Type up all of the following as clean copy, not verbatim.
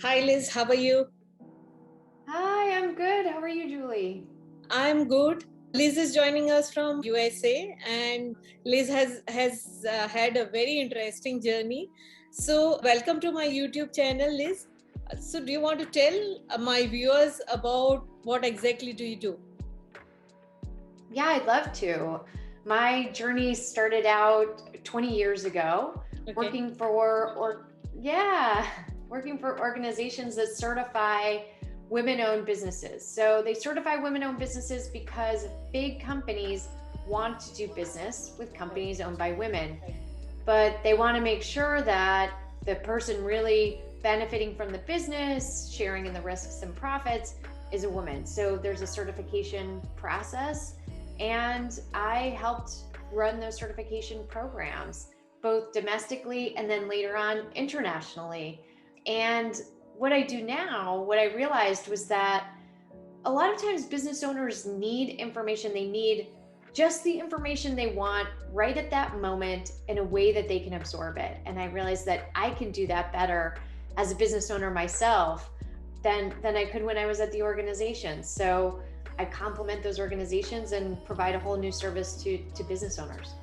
Hi Liz, how are you? Hi, I'm good. How are you, Julie? I'm good. Liz is joining us from USA, and Liz has had a very interesting journey. So, welcome to my YouTube channel, Liz. So, do you want to tell my viewers about what exactly do you do? Yeah, I'd love to. My journey started out 20 years ago Okay. working for or yeah, working for organizations that certify women-owned businesses. So they certify women-owned businesses because big companies want to do business with companies owned by women, but they want to make sure that the person really benefiting from the business, sharing in the risks and profits, is a woman. So there's a certification process, and I helped run those certification programs, both domestically and then later on internationally. And what I do now, what I realized was that a lot of times business owners need information. They need just the information they want right at that moment in a way that they can absorb it. And I realized that I can do that better as a business owner myself than I could when I was at the organization. So I complement those organizations and provide a whole new service to business owners.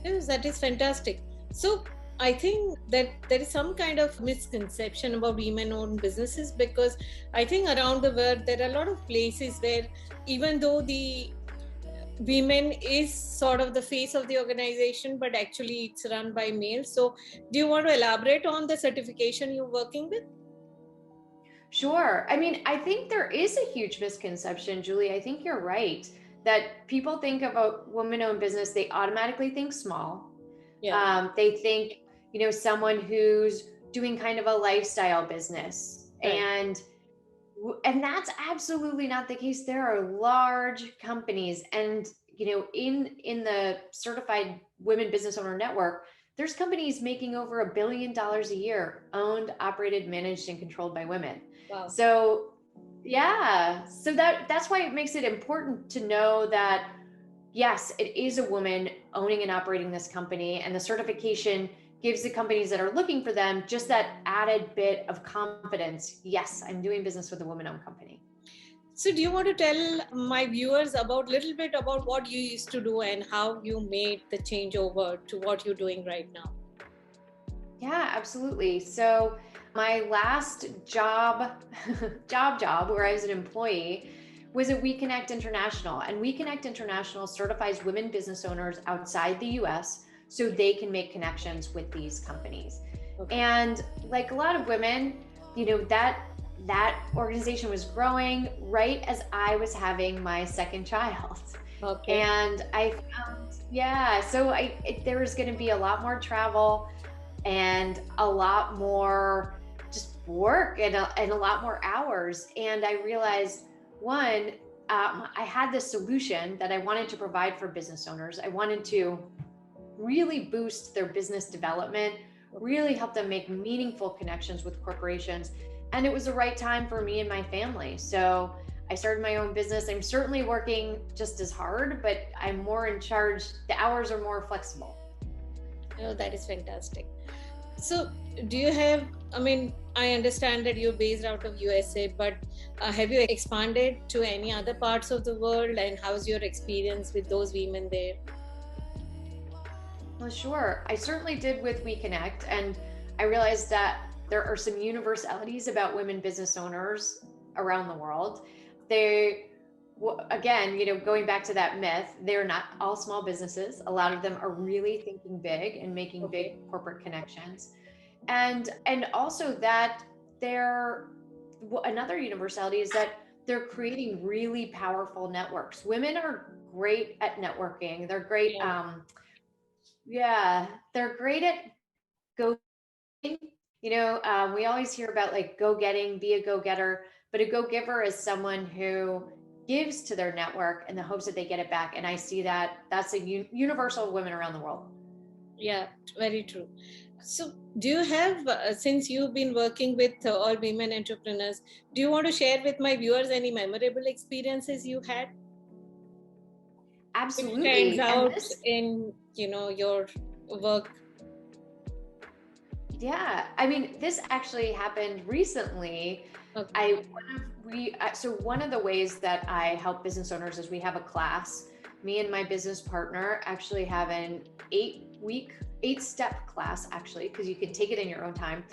Yes, that is fantastic. So, I think that there is some kind of misconception about women owned businesses because I think around the world there are a lot of places where even though the women is sort of the face of the organization, but actually it's run by males. So do you want to elaborate on the certification you're working with? Sure. I mean, I think there is a huge misconception, Julie. I think you're right that people think of a woman owned business, they automatically think small. Yeah. They think, someone who's doing kind of a lifestyle business. Right. And that's absolutely not the case. There are large companies, and in the certified women business owner network, there's companies making over $1 billion a year, owned, operated, managed, and controlled by women. Wow. So yeah, so that's why it makes it important to know that yes, it is a woman owning and operating this company, and the certification gives the companies that are looking for them just that added bit of confidence. Yes, I'm doing business with a woman-owned company. So do you want to tell my viewers about little bit about what you used to do and how you made the change over to what you're doing right now? Yeah, absolutely. So my last job, job where I was an employee was at We Connect International. And We Connect International certifies women business owners outside the US so they can make connections with these companies. Okay. And like a lot of women, that organization was growing right as I was having my second child. Okay. And I found, yeah, so there was going to be a lot more travel and a lot more just work and a lot more hours. And I realized, one, I had this solution that I wanted to provide for business owners. I wanted to really boost their business development, really help them make meaningful connections with corporations. And it was the right time for me and my family. So I started my own business. I'm certainly working just as hard, but I'm more in charge. The hours are more flexible. Oh, that is fantastic. So, do you have, I mean, I understand that you're based out of USA, but have you expanded to any other parts of the world, and how's your experience with those women there? Well, sure. I certainly did with We Connect, and I realized that there are some universalities about women business owners around the world. They, again, going back to that myth, they're not all small businesses. A lot of them are really thinking big and making Okay. big corporate connections, and also that they're another universality is that they're creating really powerful networks. Women are great at networking. They're great. Yeah. Yeah, they're great at go. We always hear about like go getting, be a go getter, but a go giver is someone who gives to their network in the hopes that they get it back. And I see that that's a universal of women around the world. Yeah, very true. So, do you have, since you've been working with all women entrepreneurs, do you want to share with my viewers any memorable experiences you had, which stands Absolutely. And out this in your work? Yeah, I mean, this actually happened recently. Okay. So one of the ways that I help business owners is we have a class. Me and my business partner actually have an 8-step class, actually, because you can take it in your own time,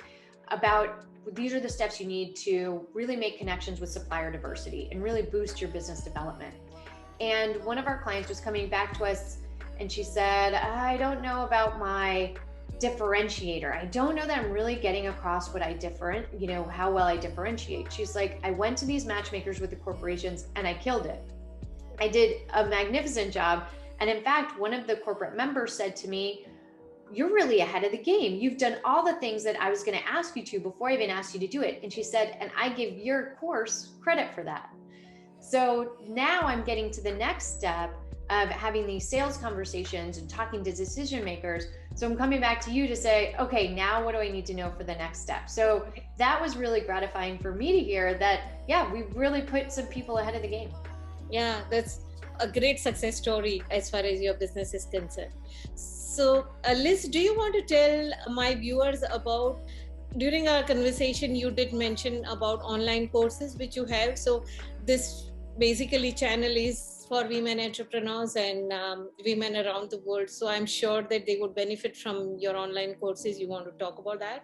about these are the steps you need to really make connections with supplier diversity and really boost your business development. And one of our clients was coming back to us and she said, I don't know about my differentiator. I don't know that I'm really getting across what how well I differentiate. She's like, I went to these matchmakers with the corporations and I killed it. I did a magnificent job. And in fact, one of the corporate members said to me, you're really ahead of the game. You've done all the things that I was going to ask you to before I even asked you to do it. And she said, and I give your course credit for that. So now I'm getting to the next step of having these sales conversations and talking to decision makers. So I'm coming back to you to say, okay, now what do I need to know for the next step? So that was really gratifying for me to hear that, yeah, we really put some people ahead of the game. Yeah, that's a great success story as far as your business is concerned. So, Liz, do you want to tell my viewers about, during our conversation, you did mention about online courses which you have. So this basically channel is for women entrepreneurs and women around the world. So I'm sure that they would benefit from your online courses. You want to talk about that?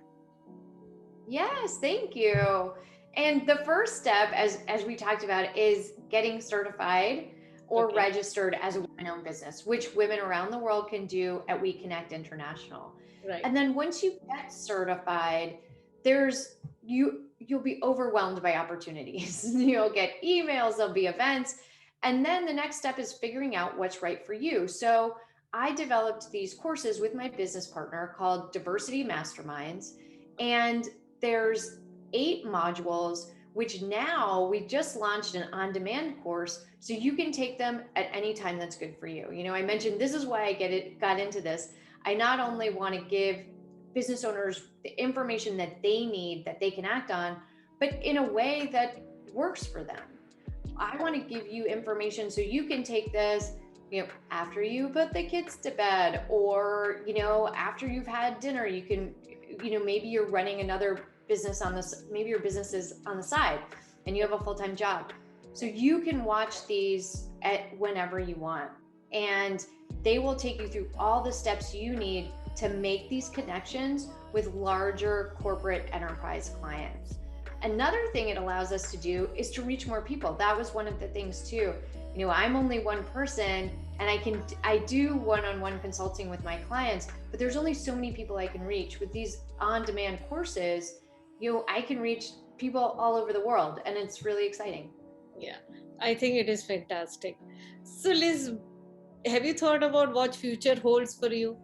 Yes, thank you. And the first step, as we talked about, is getting certified or registered as a women-owned business, which women around the world can do at We Connect International. Right. And then once you get certified, you'll be overwhelmed by opportunities. You'll get emails, there'll be events. And then the next step is figuring out what's right for you. So I developed these courses with my business partner called Diversity Masterminds. And there's 8 modules, which now we just launched an on-demand course, so you can take them at any time that's good for you. I mentioned this is why I got into this. I not only want to give business owners the information that they need, that they can act on, but in a way that works for them. I want to give you information so you can take this, after you put the kids to bed, or, after you've had dinner. You can, maybe you're running another business maybe your business is on the side and you have a full-time job. So you can watch these at whenever you want, and they will take you through all the steps you need to make these connections with larger corporate enterprise clients. Another thing it allows us to do is to reach more people. That was one of the things too. I'm only one person and I do one-on-one consulting with my clients, but there's only so many people I can reach. With these on-demand courses, I can reach people all over the world, and it's really exciting. Yeah, I think it is fantastic. So Liz, have you thought about what future holds for you?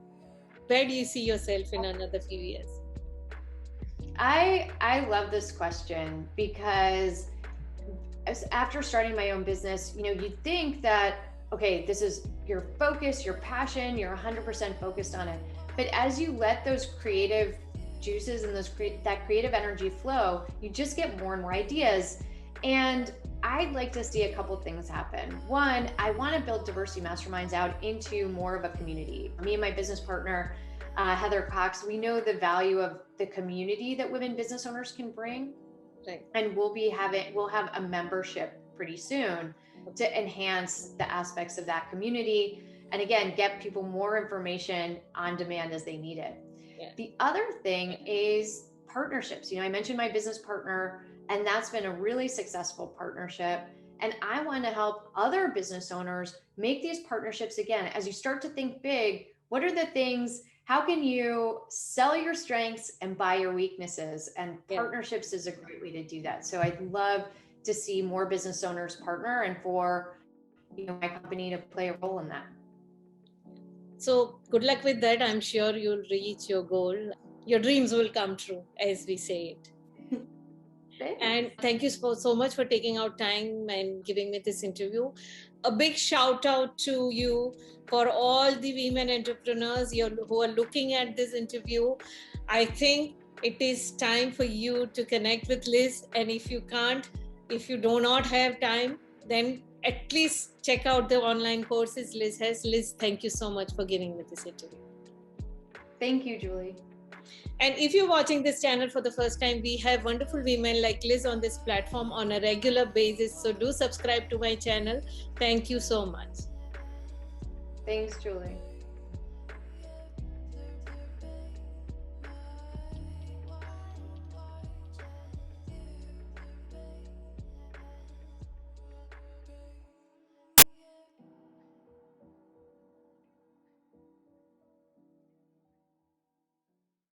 Where do you see yourself in another few years? I love this question because after starting my own business, you'd think that, okay, this is your focus, your passion, you're 100% focused on it. But as you let those creative juices and that creative energy flow, you just get more and more ideas. And I'd like to see a couple things happen. One, I want to build Diversity Masterminds out into more of a community. Me and my business partner, Heather Cox, we know the value of the community that women business owners can bring. Right. And we'll have a membership pretty soon to enhance the aspects of that community. And again, get people more information on demand as they need it. Yeah. The other thing is partnerships. I mentioned my business partner, and that's been a really successful partnership. And I want to help other business owners make these partnerships again. As you start to think big, what are the things, how can you sell your strengths and buy your weaknesses? And partnerships is a great way to do that. So I'd love to see more business owners partner, and for my company to play a role in that. So good luck with that. I'm sure you'll reach your goal. Your dreams will come true, as we say it. And thank you so much for taking out time and giving me this interview. A big shout out to you for all the women entrepreneurs who are looking at this interview. I think it is time for you to connect with Liz. And if you do not have time, then at least check out the online courses Liz has. Liz, thank you so much for giving me this interview. Thank you, Julie. And if you're watching this channel for the first time, we have wonderful women like Liz on this platform on a regular basis. So do subscribe to my channel. Thank you so much. Thanks, Julie.